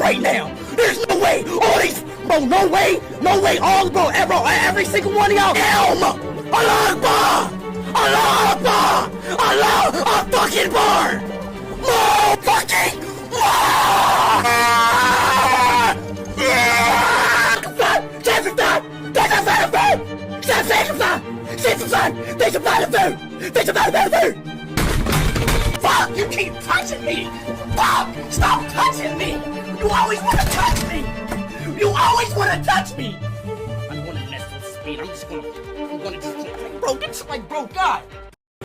right now. There's no way. All these, bro, no way, all, bro, every single one of y'all. Allah Akbar, Allah Akbar, Allah fucking bar. More fucking. Fuck, you keep touching me! Fuck! Stop touching me! You always want to touch me! You always want to touch me! I'm gonna mess with speed. I'm gonna just, bro, get like, bro, God!